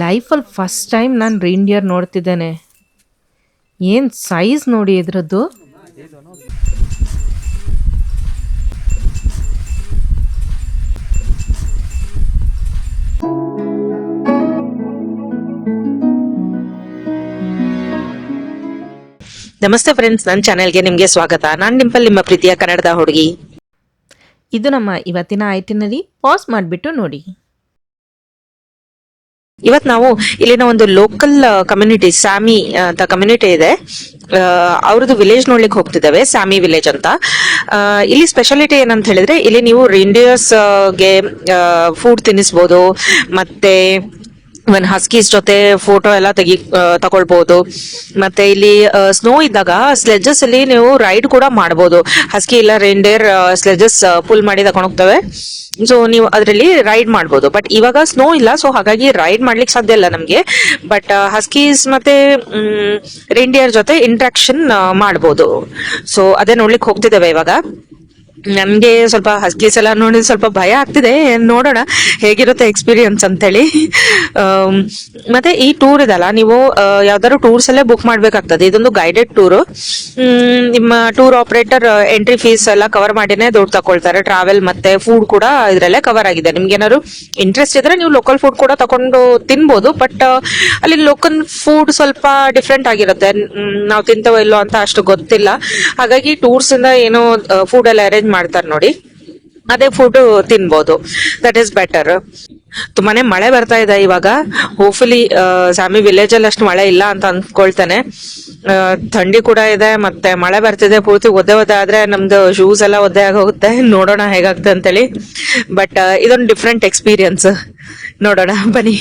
ಲೈಫಲ್ಲಿ first time ನಾನು ರೇಂಡಿಯರ್ ನೋಡ್ತಿದ್ದೇನೆ. ಏನು ಸೈಜ್ ನೋಡಿ ಇದ್ರದ್ದು. ನಮಸ್ತೆ ಫ್ರೆಂಡ್ಸ್, ನನ್ನ ಚಾನೆಲ್ಗೆ ನಿಮಗೆ ಸ್ವಾಗತ. ನಾನು ಡಿಂಪಲ್, ನಿಮ್ಮ ಪ್ರೀತಿಯ ಕನ್ನಡದ ಹುಡುಗಿ. ಇದು ನಮ್ಮ ಇವತ್ತಿನ ಐಟಿನರಿ. ಪಾಸ್ ಮಾಡಿಬಿಟ್ಟು ನೋಡಿ. ಇವತ್ತು ನಾವು ಇಲ್ಲಿನ ಒಂದು ಲೋಕಲ್ ಕಮ್ಯುನಿಟಿ, ಸ್ಯಾಮಿ ಅಂತ ಕಮ್ಯುನಿಟಿ ಇದೆ, ಅವ್ರದ್ದು ವಿಲೇಜ್ ನೋಡ್ಲಿಕ್ಕೆ ಹೋಗ್ತಿದ್ದೇವೆ. ಸ್ಯಾಮಿ ವಿಲೇಜ್ ಅಂತ. ಇಲ್ಲಿ ಸ್ಪೆಷಾಲಿಟಿ ಏನಂತ ಹೇಳಿದ್ರೆ, ಇಲ್ಲಿ ನೀವು ರೇಂಡಿಯರ್ಸ್ ಗೆ ಫುಡ್ ತಿನ್ನಿಸ್ಬೋದು, ಮತ್ತೆ ಇವನ್ ಹಸ್ಕೀಸ್ ಜೊತೆ ಫೋಟೋ ಎಲ್ಲ ತಗೊಳ್ಬಹುದು. ಮತ್ತೆ ಇಲ್ಲಿ ಸ್ನೋ ಇದ್ದಾಗ ಸ್ಲೆಜಸ್ ಅಲ್ಲಿ ನೀವು ರೈಡ್ ಕೂಡ ಮಾಡಬಹುದು. ಹಸ್ಕಿ ಇಲ್ಲ ರೇಂಡಿಯರ್ ಸ್ಲೆಜಸ್ ಪುಲ್ ಮಾಡಿ ತಗೊಂಡ್ ಹೋಗ್ತವೆ. ಸೊ ನೀವು ಅದರಲ್ಲಿ ರೈಡ್ ಮಾಡಬಹುದು. ಬಟ್ ಇವಾಗ ಸ್ನೋ ಇಲ್ಲ, ಸೊ ಹಾಗಾಗಿ ರೈಡ್ ಮಾಡ್ಲಿಕ್ಕೆ ಸಾಧ್ಯ ಇಲ್ಲ ನಮ್ಗೆ. ಬಟ್ ಹಸ್ಕೀಸ್ ಮತ್ತೆ ರೇಂಡಿಯರ್ ಜೊತೆ ಇಂಟ್ರಾಕ್ಷನ್ ಮಾಡಬಹುದು. ಸೊ ಅದೇ ನೋಡ್ಲಿಕ್ಕೆ ಹೋಗ್ತಿದ್ದೇವೆ ಇವಾಗ. ನನ್ಗೆ ಸ್ವಲ್ಪ ಹಸ್ಕೀಸ್ ಎಲ್ಲ ನೋಡಿ ಸ್ವಲ್ಪ ಭಯ ಆಗ್ತಿದೆ. ನೋಡೋಣ ಹೇಗಿರುತ್ತೆ ಎಕ್ಸ್ಪೀರಿಯನ್ಸ್ ಅಂತೇಳಿ. ಮತ್ತೆ ಈ ಟೂರ್ ಇದಲ್ಲ, ನೀವು ಯಾವ್ದಾದ್ರು ಟೂರ್ಸ್ ಅಲ್ಲೇ ಬುಕ್ ಮಾಡ್ಬೇಕಾಗ್ತದೆ. ಇದೊಂದು ಗೈಡೆಡ್ ಟೂರ್. ನಿಮ್ಮ ಟೂರ್ ಆಪರೇಟರ್ ಎಂಟ್ರಿ ಫೀಸ್ ಎಲ್ಲ ಕವರ್ ಮಾಡಿನೇ ದುಡ್ಡು ತಗೊಳ್ತಾರೆ. ಟ್ರಾವೆಲ್ ಮತ್ತೆ ಫುಡ್ ಕೂಡ ಇದ್ರಲ್ಲೇ ಕವರ್ ಆಗಿದೆ. ನಿಮ್ಗೆ ಏನಾದ್ರು ಇಂಟ್ರೆಸ್ಟ್ ಇದ್ರೆ ನೀವು ಲೋಕಲ್ ಫುಡ್ ಕೂಡ ತಕೊಂಡು ತಿನ್ಬೋದು. ಬಟ್ ಅಲ್ಲಿ ಲೋಕಲ್ ಫುಡ್ ಸ್ವಲ್ಪ ಡಿಫ್ರೆಂಟ್ ಆಗಿರುತ್ತೆ. ನಾವು ತಿಂತವೋ ಇಲ್ಲೋ ಅಂತ ಅಷ್ಟು ಗೊತ್ತಿಲ್ಲ. ಹಾಗಾಗಿ ಟೂರ್ಸ್ ಇಂದ ಏನೋ ಫುಡ್ ಎಲ್ಲ ಅರೇಂಜ್ ಮಾಡ್ತಾರೆ ನೋಡಿ, ಅದೇ ಫುಡ್ ತಿನ್ಬೋದು. That is better. ತುಂಬಾನೇ ಮಳೆ ಬರ್ತಾ ಇದೆ ಇವಾಗ. ಹೋಪ್ಫುಲಿ ಸ್ಯಾಮಿ ವಿಲೇಜ್ ಅಲ್ಲಿ ಅಷ್ಟು ಮಳೆ ಇಲ್ಲ ಅಂತ ಅನ್ಕೊಳ್ತೇನೆ. ಥಂಡಿ ಕೂಡ ಇದೆ, ಮತ್ತೆ ಮಳೆ ಬರ್ತಿದೆ. ಪೂರ್ತಿ ಒದ್ದೆ ಆದ್ರೆ ನಮ್ದು ಶೂಸ್ ಎಲ್ಲ ಒದ್ದೆ ಆಗೋಗುತ್ತೆ. ನೋಡೋಣ ಹೇಗಾಗ್ತದೆ ಅಂತೇಳಿ. ಬಟ್ ಇದೊಂದು ಡಿಫ್ರೆಂಟ್ ಎಕ್ಸ್ಪೀರಿಯನ್ಸ್. ನೋಡೋಣ ಬನ್ನಿ.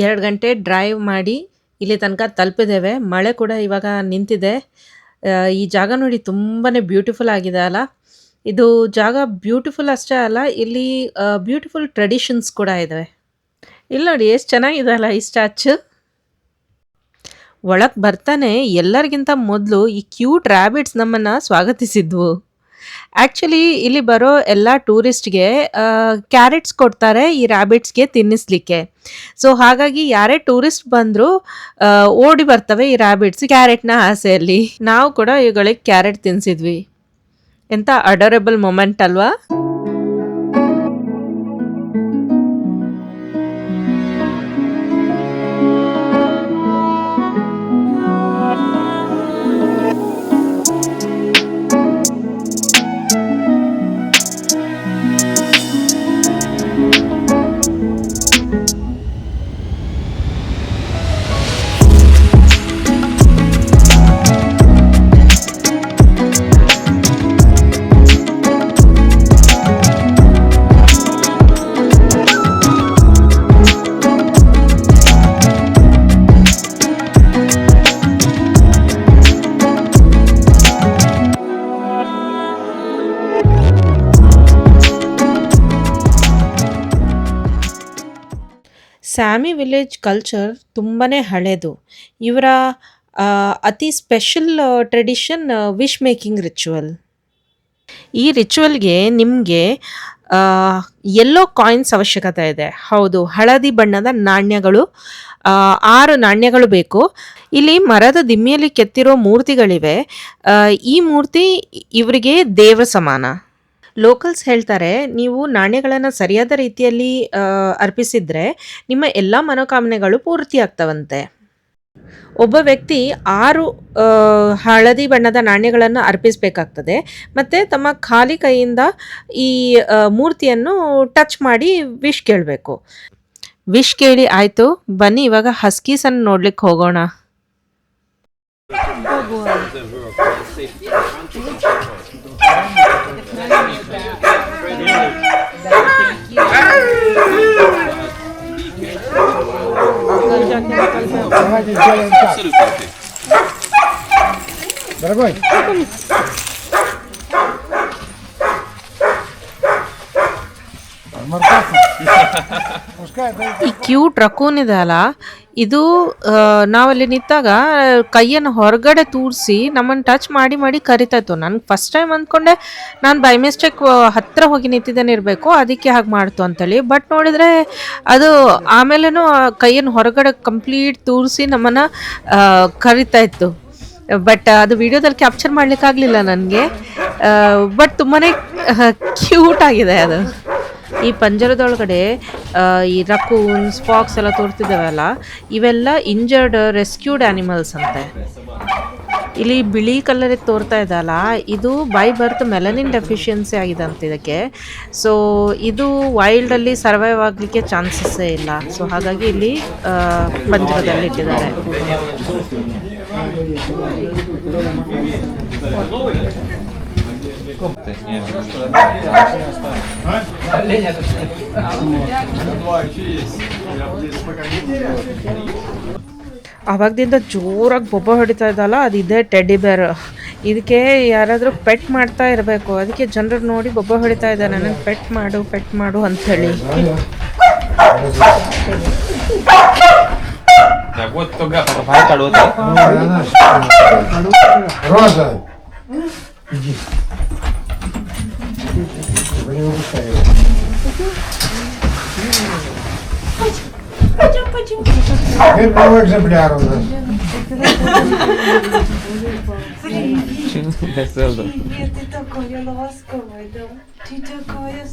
ಎರಡು ಗಂಟೆ ಡ್ರೈವ್ ಮಾಡಿ ಇಲ್ಲಿ ತನಕ ತಲುಪಿದ್ದೇವೆ. ಮಳೆ ಕೂಡ ಇವಾಗ ನಿಂತಿದೆ. ಈ ಜಾಗ ನೋಡಿ ತುಂಬಾ ಬ್ಯೂಟಿಫುಲ್ ಆಗಿದೆ ಅಲ್ಲ. ಇದು ಜಾಗ ಬ್ಯೂಟಿಫುಲ್ ಅಷ್ಟೇ ಅಲ್ಲ, ಇಲ್ಲಿ ಬ್ಯೂಟಿಫುಲ್ ಟ್ರೆಡಿಷನ್ಸ್ ಕೂಡ ಇದ್ದಾವೆ. ಇಲ್ಲಿ ನೋಡಿ ಎಷ್ಟು ಚೆನ್ನಾಗಿದೆ ಅಲ್ಲ ಈ ಸ್ಟ್ಯಾಚು. ಒಳಗೆ ಬರ್ತಾನೆ ಎಲ್ಲರಿಗಿಂತ ಮೊದಲು ಈ ಕ್ಯೂಟ್ ರ್ಯಾಬಿಟ್ಸ್ ನಮ್ಮನ್ನು ಸ್ವಾಗತಿಸಿದ್ವು. ಆ್ಯಕ್ಚುಲಿ ಇಲ್ಲಿ ಬರೋ ಎಲ್ಲ ಟೂರಿಸ್ಟ್ಗೆ ಕ್ಯಾರೆಟ್ಸ್ ಕೊಡ್ತಾರೆ ಈ ರ್ಯಾಬಿಟ್ಸ್ಗೆ ತಿನ್ನಿಸ್ಲಿಕ್ಕೆ. ಸೊ ಹಾಗಾಗಿ ಯಾರೇ ಟೂರಿಸ್ಟ್ ಬಂದರೂ ಓಡಿ ಬರ್ತವೆ ಈ ರ್ಯಾಬಿಟ್ಸ್ ಕ್ಯಾರೆಟ್ನ ಆಸೆಯಲ್ಲಿ. ನಾವು ಕೂಡ ಇವುಗಳಿಗೆ ಕ್ಯಾರೆಟ್ ತಿನ್ನಿಸಿದ್ವಿ. ಎಂಥ ಅಡೋರೇಬಲ್ ಮೊಮೆಂಟ್ ಅಲ್ವಾ. ಸ್ಯಾಮಿ ವಿಲೇಜ್ ಕಲ್ಚರ್ ತುಂಬಾ ಹಳೆಯದು. ಇವರ ಅತಿ special tradition wish making ritual. ಈ ರಿಚುವಲ್ಗೆ ನಿಮಗೆ ಯೆಲ್ಲೋ ಕಾಯಿನ್ಸ್ ಅವಶ್ಯಕತೆ ಇದೆ. ಹೌದು, ಹಳದಿ ಬಣ್ಣದ ನಾಣ್ಯಗಳು 6 ನಾಣ್ಯಗಳು ಬೇಕು. ಇಲ್ಲಿ ಮರದ ದಿಮ್ಮಿಯಲ್ಲಿ ಕೆತ್ತಿರೋ ಮೂರ್ತಿಗಳಿವೆ. ಈ ಮೂರ್ತಿ ಇವರಿಗೆ ದೇವರ ಸಮಾನ. ಲೋಕಲ್ಸ್ ಹೇಳ್ತಾರೆ, ನೀವು ನಾಣ್ಯಗಳನ್ನು ಸರಿಯಾದ ರೀತಿಯಲ್ಲಿ ಅರ್ಪಿಸಿದ್ರೆ ನಿಮ್ಮ ಎಲ್ಲ ಮನೋಕಾಮನೆಗಳು ಪೂರ್ತಿ ಆಗ್ತವಂತೆ. ಒಬ್ಬ ವ್ಯಕ್ತಿ 6 ಹಳದಿ ಬಣ್ಣದ ನಾಣ್ಯಗಳನ್ನು ಅರ್ಪಿಸಬೇಕಾಗ್ತದೆ. ಮತ್ತು ತಮ್ಮ ಖಾಲಿ ಕೈಯಿಂದ ಈ ಮೂರ್ತಿಯನ್ನು ಟಚ್ ಮಾಡಿ ವಿಶ್ ಕೇಳಬೇಕು. ವಿಶ್ ಕೇಳಿ ಆಯ್ತು. ಬನ್ನಿ ಇವಾಗ ಹಸ್ಕೀಸನ್ನು ನೋಡ್ಲಿಕ್ಕೆ ಹೋಗೋಣ. ಈ ಕ್ಯೂಟ್ ರಕೂನ್ ಇದೆ ಅಲ್ಲ, ಇದು ನಾವಲ್ಲಿ ನಿಂತಾಗ ಕೈಯನ್ನು ಹೊರಗಡೆ ತೂರಿಸಿ ನಮ್ಮನ್ನು ಟಚ್ ಮಾಡಿ ಮಾಡಿ ಕರಿತಾ ಇತ್ತು. ನನ್ಗೆ ಫಸ್ಟ್ ಟೈಮ್ ಅಂದ್ಕೊಂಡೆ ನಾನು ಬೈ ಮಿಸ್ಟೇಕ್ ಹತ್ತಿರ ಹೋಗಿ ನಿಂತಿದ್ದೇನೆ ಇರಬೇಕು, ಅದಕ್ಕೆ ಹಾಗೆ ಮಾಡ್ತು ಅಂತೇಳಿ. ಬಟ್ ನೋಡಿದರೆ ಅದು ಆಮೇಲೇನು ಕೈಯನ್ನು ಹೊರಗಡೆ ಕಂಪ್ಲೀಟ್ ತೂರಿಸಿ ನಮ್ಮನ್ನು ಕರಿತಾ ಇತ್ತು. ಬಟ್ ಅದು ವಿಡಿಯೋದಲ್ಲಿ ಕ್ಯಾಪ್ಚರ್ ಮಾಡಲಿಕ್ಕಾಗಲಿಲ್ಲ ನನಗೆ. ಬಟ್ ತುಂಬಾ ಕ್ಯೂಟ್ ಆಗಿದೆ ಅದು. ಈ ಪಂಜರದೊಳಗಡೆ ಈ ರಕೂನ್ಸ್, ಫಾಕ್ಸ್ ಎಲ್ಲ ತೋರ್ತಿದ್ದಾವಲ್ಲ, ಇವೆಲ್ಲ ಇಂಜರ್ಡ್ ರೆಸ್ಕ್ಯೂಡ್ ಆ್ಯನಿಮಲ್ಸ್ ಅಂತೆ. ಇಲ್ಲಿ ಬಿಳಿ ಕಲರ್ ತೋರ್ತಾ ಇದಲ್ಲ, ಇದು ಬೈ ಬರ್ತ್ ಮೆಲನಿನ್ ಡೆಫಿಷಿಯನ್ಸಿ ಆಗಿದೆ ಅಂತ ಇದಕ್ಕೆ. ಸೊ ಇದು ವೈಲ್ಡಲ್ಲಿ ಸರ್ವೈವ್ ಆಗಲಿಕ್ಕೆ ಚಾನ್ಸಸ್ಸೇ ಇಲ್ಲ. ಸೊ ಹಾಗಾಗಿ ಇಲ್ಲಿ ಪಂಜರದಲ್ಲಿ ಇಟ್ಟಿದ್ದಾರೆ. ಅವಾಗದಿಂದ ಜೋರಾಗಿ ಬೊಬ್ಬ ಹೊಡಿತಾ ಇದ್ದಲ್ಲ, ಅದಿದೆ ಟೆಡ್ಡಿ ಬೇರ್. ಇದಕ್ಕೆ ಯಾರಾದರೂ ಪೆಟ್ ಮಾಡ್ತಾ ಇರಬೇಕು, ಅದಕ್ಕೆ ಜನರು ನೋಡಿ ಬೊಬ್ಬ ಹೊಡಿತಾ ಇದ್ದಾರೆ, ನನಗೆ ಪೆಟ್ ಮಾಡು ಅಂಥೇಳಿ. Ty такая ласковая, да? Ты такая...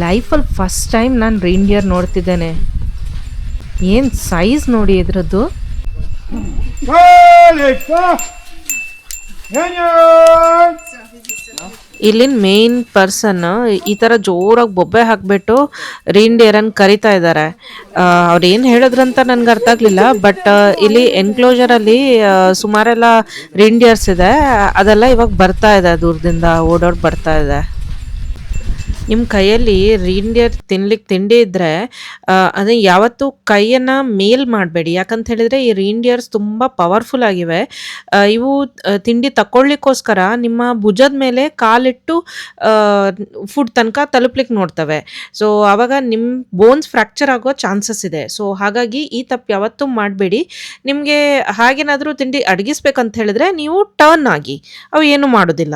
ಲೈಫಲ್ಲಿ ಫಸ್ಟ್ ಟೈಮ್ ನಾನು ರೇನ್ಡಿಯರ್ ನೋಡ್ತಿದ್ದೇನೆ. ಏನು ಸೈಜ್ ನೋಡಿ ಇದ್ರದ್ದು. ಇಲ್ಲಿನ ಮೇನ್ ಪರ್ಸನ್ ಈ ಥರ ಜೋರಾಗಿ ಬೊಬ್ಬೆ ಹಾಕ್ಬಿಟ್ಟು ರೇನ್ಡಿಯರನ್ನು ಕರಿತಾ ಇದ್ದಾರೆ. ಅವ್ರು ಏನು ಹೇಳಿದ್ರಂತ ನನಗೆ ಅರ್ಥ ಆಗಲಿಲ್ಲ. ಬಟ್ ಇಲ್ಲಿ ಎನ್ಕ್ಲೋಜರಲ್ಲಿ ಸುಮಾರೆಲ್ಲ ರೇನ್ಡಿಯರ್ಸ್ ಇದೆ, ಅದೆಲ್ಲ ಇವಾಗ ಬರ್ತಾ ಇದೆ, ದೂರದಿಂದ ಓಡೋಡಿ ಬರ್ತಾ ಇದೆ. ನಿಮ್ಮ ಕೈಯಲ್ಲಿ ರೇನ್ಡಿಯರ್ ತಿನ್ಲಿಕ್ಕೆ ತಿಂಡಿ ಇದ್ದರೆ ಅದೇ ಯಾವತ್ತೂ ಕೈಯನ್ನು ಮೇಲ್ ಮಾಡಬೇಡಿ. ಯಾಕಂತ ಹೇಳಿದರೆ ಈ ರೇನ್ಡಿಯರ್ಸ್ ತುಂಬ ಪವರ್ಫುಲ್ ಆಗಿವೆ. ಇವು ತಿಂಡಿ ತಗೊಳ್ಳಿಕ್ಕೋಸ್ಕರ ನಿಮ್ಮ ಭುಜದ ಮೇಲೆ ಕಾಲಿಟ್ಟು ಫುಡ್ ತನಕ ತಲುಪ್ಲಿಕ್ಕೆ ನೋಡ್ತವೆ. ಸೊ ಆವಾಗ ನಿಮ್ಮ ಬೋನ್ಸ್ ಫ್ರ್ಯಾಕ್ಚರ್ ಆಗೋ ಚಾನ್ಸಸ್ ಇದೆ. ಸೊ ಹಾಗಾಗಿ ಈ ತಪ್ಪು ಯಾವತ್ತೂ ಮಾಡಬೇಡಿ. ನಿಮಗೆ ಹಾಗೇನಾದರೂ ತಿಂಡಿ ಅಡಗಿಸ್ಬೇಕಂತ ಹೇಳಿದ್ರೆ ನೀವು ಟರ್ನ್ ಆಗಿ, ಅವು ಏನೂ ಮಾಡೋದಿಲ್ಲ.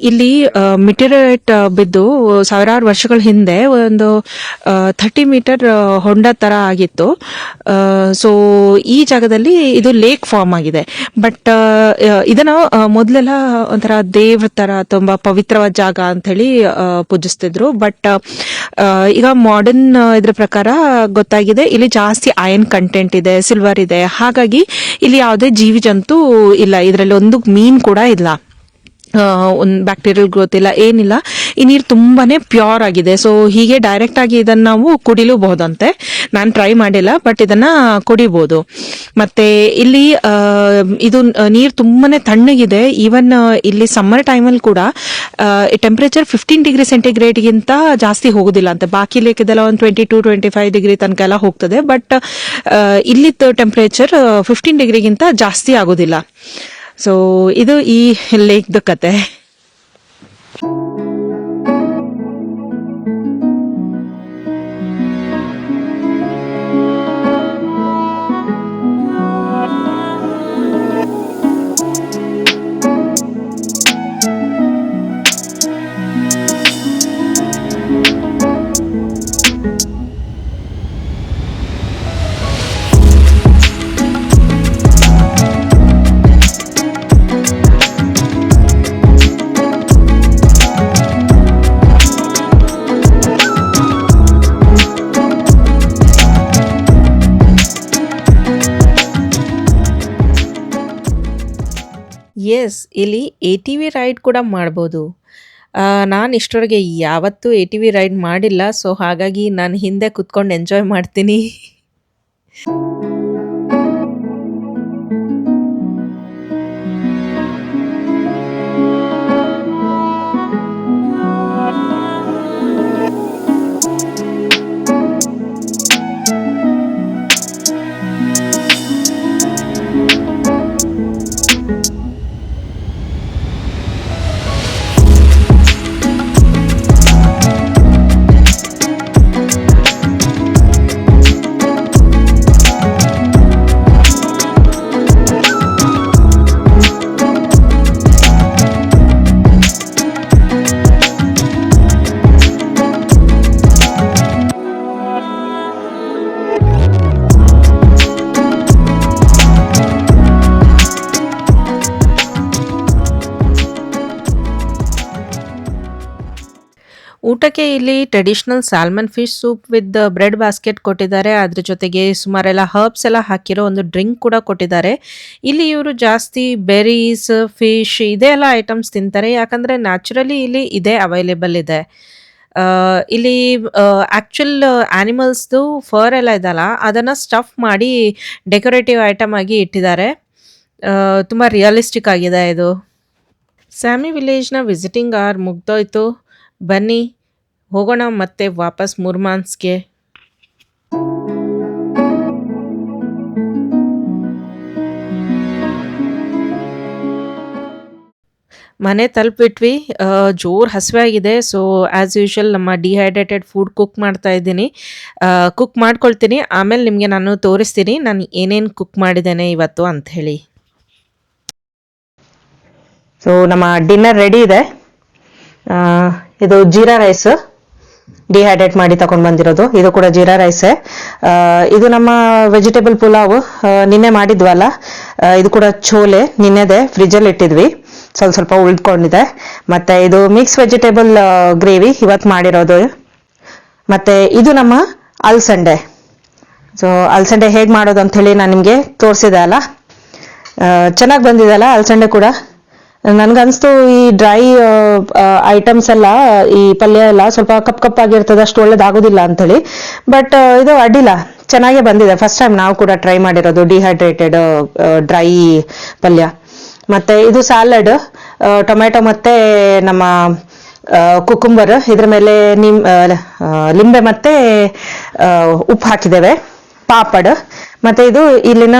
ಇಲ್ಲಿ ಮಿಟಿರೇಟ್ ಬಿದ್ದು ಸಾವಿರಾರು ವರ್ಷಗಳ ಹಿಂದೆ ಒಂದು 30 ಮೀಟರ್ ಹೊಂಡ ತರ ಆಗಿತ್ತು. ಸೊ ಈ ಜಾಗದಲ್ಲಿ ಇದು ಲೇಕ್ ಫಾರ್ಮ್ ಆಗಿದೆ. ಬಟ್ ಇದನ್ನ ಮೊದಲೆಲ್ಲ ಒಂಥರ ದೇವ್ರ ತರ ತುಂಬಾ ಪವಿತ್ರವಾದ ಜಾಗ ಅಂತ ಹೇಳಿ ಪೂಜಿಸ್ತಿದ್ರು. ಬಟ್ ಈಗ ಮಾಡರ್ನ್ ಇದ್ರ ಪ್ರಕಾರ ಗೊತ್ತಾಗಿದೆ ಇಲ್ಲಿ ಜಾಸ್ತಿ ಐರನ್ ಕಂಟೆಂಟ್ ಇದೆ, ಸಿಲ್ವರ್ ಇದೆ. ಹಾಗಾಗಿ ಇಲ್ಲಿ ಯಾವುದೇ ಜೀವಿ ಜಂತು ಇಲ್ಲ, ಇದರಲ್ಲಿ ಒಂದು ಮೀನ್ ಕೂಡ ಇಲ್ಲ, ಒಂದು ಬ್ಯಾಕ್ಟೀರಿಯಲ್ ಗ್ರೋತ್ ಇಲ್ಲ, ಏನಿಲ್ಲ. ಈ ನೀರು ತುಂಬಾನೇ ಪ್ಯೂರ್ ಆಗಿದೆ. ಸೊ ಹೀಗೆ ಡೈರೆಕ್ಟ್ ಆಗಿ ಇದನ್ನ ನಾವು ಕುಡಿಲೂಬಹುದಂತೆ. ನಾನು ಟ್ರೈ ಮಾಡಿಲ್ಲ, ಬಟ್ ಇದನ್ನ ಕುಡಿಬಹುದು. ಮತ್ತೆ ಇಲ್ಲಿ ಇದು ನೀರು ತುಂಬಾನೇ ತಣ್ಣಗಿದೆ. ಈವನ್ ಇಲ್ಲಿ ಸಮ್ಮರ್ ಟೈಮಲ್ಲಿ ಕೂಡ ಟೆಂಪರೇಚರ್ 15 ಡಿಗ್ರಿ ಸೆಂಟಿಗ್ರೇಡ್ ಗಿಂತ ಜಾಸ್ತಿ ಹೋಗುದಿಲ್ಲ ಅಂತ. ಬಾಕಿ ಲೇಖದೆಲ್ಲ ಒಂದು 22-25 ಡಿಗ್ರಿ ತನಕ ಎಲ್ಲ ಹೋಗ್ತದೆ. ಬಟ್ ಇಲ್ಲಿ ಟೆಂಪರೇಚರ್ 15 ಡಿಗ್ರಿಗಿಂತ ಜಾಸ್ತಿ ಆಗೋದಿಲ್ಲ. ಸೊ ಇದು ಈ ಲೇಕ್ದ ಕತೆ. ಎಸ್, ಇಲ್ಲಿ ATV ರೈಡ್ ಕೂಡ ಮಾಡ್ಬೋದು. ನಾನು ಇಷ್ಟರವರೆಗೆ ಯಾವತ್ತೂ ATV ರೈಡ್ ಮಾಡಿಲ್ಲ. ಸೊ ಹಾಗಾಗಿ ನಾನು ಹಿಂದೆ ಕುತ್ಕೊಂಡು ಎಂಜಾಯ್ ಮಾಡ್ತೀನಿ. ಊಟಕ್ಕೆ ಇಲ್ಲಿ traditional salmon fish soup with bread basket ಕೊಟ್ಟಿದ್ದಾರೆ. ಅದ್ರ ಜೊತೆಗೆ ಸುಮಾರೆಲ್ಲ ಹರ್ಬ್ಸ್ ಎಲ್ಲ ಹಾಕಿರೋ ಒಂದು ಡ್ರಿಂಕ್ ಕೂಡ ಕೊಟ್ಟಿದ್ದಾರೆ. ಇಲ್ಲಿ ಇವರು ಜಾಸ್ತಿ ಬೆರೀಸ್, ಫಿಶ್ ಇದೇ ಎಲ್ಲ ಐಟಮ್ಸ್ ತಿಂತಾರೆ. ಯಾಕಂದ್ರೆ ನ್ಯಾಚುರಲಿ ಇಲ್ಲಿ ಇದೇ ಅವೈಲೇಬಲ್ ಇದೆ. ಇಲ್ಲಿ ಆಕ್ಚುಲ್ ಆನಿಮಲ್ಸ್ದು ಫರ್ ಎಲ್ಲ ಇದಲ್ಲ, ಅದನ್ನ ಸ್ಟಫ್ ಮಾಡಿ ಡೆಕೋರೇಟಿವ್ ಐಟಮ್ ಆಗಿ ಇಟ್ಟಿದ್ದಾರೆ. ತುಂಬ ರಿಯಲಿಸ್ಟಿಕ್ ಆಗಿದೆ ಇದು. ಸ್ಯಾಮಿ ವಿಲೇಜ್ನ ವಿಸಿಟಿಂಗ್ ಅವರ್ ಮುಗ್ದೋಯ್ತು. ಬನ್ನಿ ಹೋಗೋಣ ಮತ್ತೆ ವಾಪಸ್ ಮುರ್ಮಾನ್ಸ್ಗೆ. ಮನೆ ತಲುಪಿಟ್ವಿ. ಜೋರು ಹಸಿವೆ ಆಗಿದೆ. ಸೊ ಆ್ಯಸ್ ಯೂಶುವಲ್ ನಮ್ಮ ಡಿಹೈಡ್ರೇಟೆಡ್ ಫುಡ್ ಕುಕ್ ಮಾಡ್ತಾ ಇದ್ದೀನಿ. ಕುಕ್ ಮಾಡ್ಕೊಳ್ತೀನಿ, ಆಮೇಲೆ ನಿಮಗೆ ನಾನು ತೋರಿಸ್ತೀನಿ ನಾನು ಏನೇನು ಕುಕ್ ಮಾಡಿದ್ದೇನೆ ಇವತ್ತು ಅಂಥೇಳಿ. ಸೊ ನಮ್ಮ ಡಿನ್ನರ್ ರೆಡಿ ಇದೆ. ಇದು ಜೀರಾ ರೈಸ್ ಡಿಹೈಡ್ರೇಟ್ ಮಾಡಿ ತಗೊಂಡ್ ಬಂದಿರೋದು. ಇದು ಕೂಡ ಜೀರಾ ರೈಸೇ. ಇದು ನಮ್ಮ ವೆಜಿಟೇಬಲ್ ಪುಲಾವ್ ನಿನ್ನೆ ಮಾಡಿದ್ವಲ್ಲ, ಇದು ಕೂಡ ಛೋಲೆ ನಿನ್ನೆದೆ ಫ್ರಿಜ್ಜಲ್ಲಿ ಇಟ್ಟಿದ್ವಿ, ಸ್ವಲ್ಪ ಸ್ವಲ್ಪ ಉಳ್ಕೊಂಡಿದೆ. ಮತ್ತೆ ಇದು ಮಿಕ್ಸ್ ವೆಜಿಟೇಬಲ್ ಗ್ರೇವಿ ಇವತ್ತು ಮಾಡಿರೋದು. ಮತ್ತೆ ಇದು ನಮ್ಮ ಅಲ್ಸಂಡೆ. ಸೊ ಅಲ್ಸಂಡೆ ಹೇಗೆ ಮಾಡೋದು ಅಂತ ಹೇಳಿ ನಾನು ನಿಮಗೆ ತೋರಿಸಿದೆ ಅಲ್ಲ, ಚೆನ್ನಾಗಿ ಬಂದಿದೆ ಅಲ್ಲ ಅಲ್ಸಂಡೆ ಕೂಡ. ನನ್ಗನ್ಸ್ತು ಈ ಡ್ರೈ ಐಟಮ್ಸ್ ಎಲ್ಲ, ಈ ಪಲ್ಯ ಎಲ್ಲ ಸ್ವಲ್ಪ ಕಪ್ಪಾಗಿರ್ತದೆ, ಅಷ್ಟು ಒಳ್ಳೇದಾಗೋದಿಲ್ಲ ಅಂತೇಳಿ. ಬಟ್ ಇದು ಅಡ್ಡಿಲ್ಲ, ಚೆನ್ನಾಗೇ ಬಂದಿದೆ. ಫಸ್ಟ್ ಟೈಮ್ ನಾವು ಕೂಡ ಟ್ರೈ ಮಾಡಿರೋದು ಡಿಹೈಡ್ರೇಟೆಡ್ ಡ್ರೈ ಪಲ್ಯ. ಮತ್ತೆ ಇದು ಸ್ಯಾಲಡ್, ಟೊಮೆಟೊ ಮತ್ತೆ ನಮ್ಮ ಕುಕುಂಬರ್, ಇದ್ರ ಮೇಲೆ ಲಿಂಬೆ ಮತ್ತೆ ಉಪ್ಪು ಹಾಕಿದ್ದೇವೆ, ಪಾಪಡ್. ಮತ್ತೆ ಇದು ಇಲ್ಲಿನ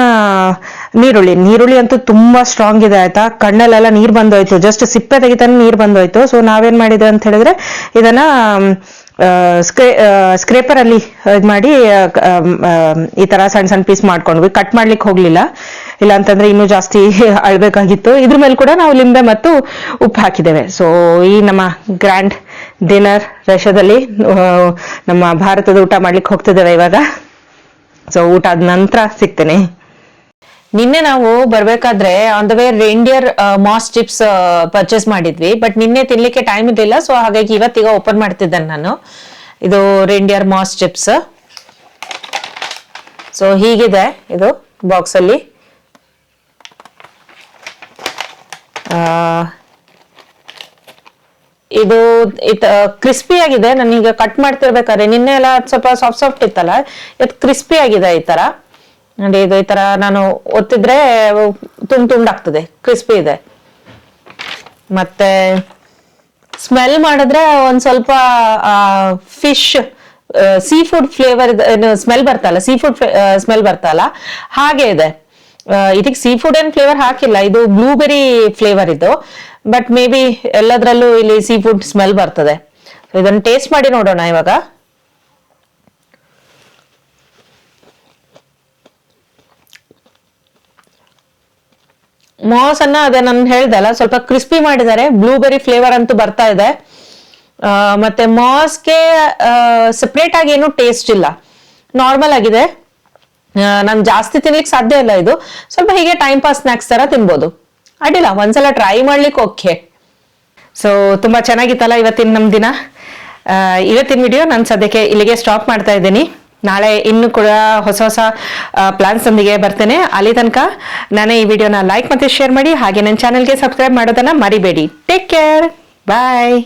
ನೀರುಳ್ಳಿ ಅಂತೂ ತುಂಬಾ ಸ್ಟ್ರಾಂಗ್ ಇದೆ ಆಯ್ತಾ. ಕಣ್ಣಲ್ಲೆಲ್ಲ ನೀರ್ ಬಂದೋಯ್ತು, ಜಸ್ಟ್ ಸಿಪ್ಪೆ ತೆಗಿತಾನೆ ನೀರ್ ಬಂದೋಯ್ತು. ಸೊ ನಾವೇನ್ ಮಾಡಿದ್ವಿ ಅಂತ ಹೇಳಿದ್ರೆ ಇದನ್ನ ಸ್ಕ್ರೇಪರಲ್ಲಿ ಇದು ಮಾಡಿ ಈ ತರ ಸಣ್ಣ ಸಣ್ಣ ಪೀಸ್ ಮಾಡ್ಕೊಂಡ್ವಿ. ಕಟ್ ಮಾಡ್ಲಿಕ್ಕೆ ಹೋಗ್ಲಿಲ್ಲ, ಇಲ್ಲ ಅಂತಂದ್ರೆ ಇನ್ನೂ ಜಾಸ್ತಿ ಅಳ್ಬೇಕಾಗಿತ್ತು. ಇದ್ರ ಮೇಲೆ ಕೂಡ ನಾವು ಲಿಂಬೆ ಮತ್ತು ಉಪ್ಪು ಹಾಕಿದ್ದೇವೆ. ಸೊ ಈ ನಮ್ಮ ಗ್ರ್ಯಾಂಡ್ ಡಿನ್ನರ್ ರಷ್ಯಾದಲ್ಲಿ ನಮ್ಮ ಭಾರತದ ಊಟ ಮಾಡ್ಲಿಕ್ಕೆ ಹೋಗ್ತಿದ್ದೇವೆ ಇವಾಗ. ಸೊ ಊಟ ಆದ ನಂತರ ಸಿಗ್ತೇನೆ. ನಿನ್ನೆ ನಾವು ಬರ್ಬೇಕಾದ್ರೆ on the way reindeer moss chips purchase ಮಾಡಿದ್ವಿ. ಬಟ್ ನಿನ್ನೆ ತಿನ್ಲಿಕ್ಕೆ ಟೈಮ್ ಇರ್ಲಿಲ್ಲ, ಸೊ ಹಾಗಾಗಿ ಇವತ್ತೀಗ ಓಪನ್ ಮಾಡ್ತಿದ್ದೇನೆ ನಾನು. ಇದು ರೇಂಡಿಯರ್ ಮಾಸ್ ಚಿಪ್ಸ್. ಸೊ ಹೀಗಿದೆ ಇದು ಬಾಕ್ಸ್ ಅಲ್ಲಿ. ಇದು ಕ್ರಿಸ್ಪಿ ಆಗಿದೆ. ನಾನೀಗ ಕಟ್ ಮಾಡ್ತಿರ್ಬೇಕಾದ್ರೆ ನಿನ್ನೆ ಎಲ್ಲ ಸ್ವಲ್ಪ ಸಾಫ್ಟ್ ಇತ್ತಲ್ಲ, ಇವತ್ತು ಕ್ರಿಸ್ಪಿ ಆಗಿದೆ ಈ ತರ. ನೋಡಿ ಇದು ಈ ತರ ನಾನು ಒತ್ತಿದ್ರೆ ತುಂಡಾಗ್ತದೆ, ಕ್ರಿಸ್ಪಿ ಇದೆ. ಮತ್ತೆ ಸ್ಮೆಲ್ ಮಾಡಿದ್ರೆ ಒಂದ್ ಸ್ವಲ್ಪ fish seafood flavour smell ಬರ್ತಲ್ಲ, ಸೀ ಫುಡ್ ಸ್ಮೆಲ್ ಬರ್ತಲ್ಲ ಹಾಗೆ ಇದೆ. ಇದಕ್ಕೆ ಸೀ ಫುಡ್ ಏನ್ ಫ್ಲೇವರ್ ಹಾಕಿಲ್ಲ, ಇದು ಬ್ಲೂಬೆರಿ ಫ್ಲೇವರ್ ಇದು. ಬಟ್ ಮೇ ಬಿ ಎಲ್ಲದರಲ್ಲೂ ಇಲ್ಲಿ ಸೀ ಫುಡ್ ಸ್ಮೆಲ್ ಬರ್ತದೆ. ಇದನ್ನು ಟೇಸ್ಟ್ ಮಾಡಿ ನೋಡೋಣ ಇವಾಗ. ಮಾಸ್ ಅನ್ನ ಅದೇ ನಾನು ಹೇಳ್ದಲ್ಲ, ಸ್ವಲ್ಪ ಕ್ರಿಸ್ಪಿ ಮಾಡಿದ್ದಾರೆ. ಬ್ಲೂಬೆರಿ ಫ್ಲೇವರ್ ಅಂತೂ ಬರ್ತಾ ಇದೆ. ಮತ್ತೆ ಮಾಸ್ಗೆ ಸೆಪರೇಟ್ ಆಗಿ ಏನು ಟೇಸ್ಟ್ ಇಲ್ಲ, ನಾರ್ಮಲ್ ಆಗಿದೆ. ನಾನು ಜಾಸ್ತಿ ತಿನ್ಲಿಕ್ಕೆ ಸಾಧ್ಯ ಇಲ್ಲ. ಇದು ಸ್ವಲ್ಪ ಹೀಗೆ ಟೈಮ್ ಪಾಸ್ ಸ್ನಾಕ್ಸ್ ತರ ತಿನ್ಬೋದು, ಅಡ್ಡಿಲ್ಲ. ಒಂದ್ಸಲ ಟ್ರೈ ಮಾಡ್ಲಿಕ್ಕೆ ಓಕೆ. ಸೊ ತುಂಬಾ ಚೆನ್ನಾಗಿತ್ತಲ್ಲ ಇವತ್ತಿನ ನಮ್ ದಿನ. ಇವತ್ತಿನ ವಿಡಿಯೋ ನಾನು ಸದ್ಯಕ್ಕೆ ಇಲ್ಲಿಗೆ ಸ್ಟಾಪ್ ಮಾಡ್ತಾ ಇದ್ದೀನಿ. ನಾಳೆ ಇನ್ನು ಕೂಡ ಹೊಸ ಪ್ಲಾನ್ಸ್ ಒಂದಿಗೆ ಬರ್ತೇನೆ. ಅಲ್ಲಿ ತನಕ ನಾನೇ ಈ ವಿಡಿಯೋನ ಲೈಕ್ ಮತ್ತೆ ಶೇರ್ ಮಾಡಿ, ಹಾಗೆ ನನ್ನ ಚಾನೆಲ್ಗೆ ಸಬ್ಸ್ಕ್ರೈಬ್ ಮಾಡೋದನ್ನ ಮರಿಬೇಡಿ. ಟೇಕ್ ಕೇರ್, ಬಾಯ್.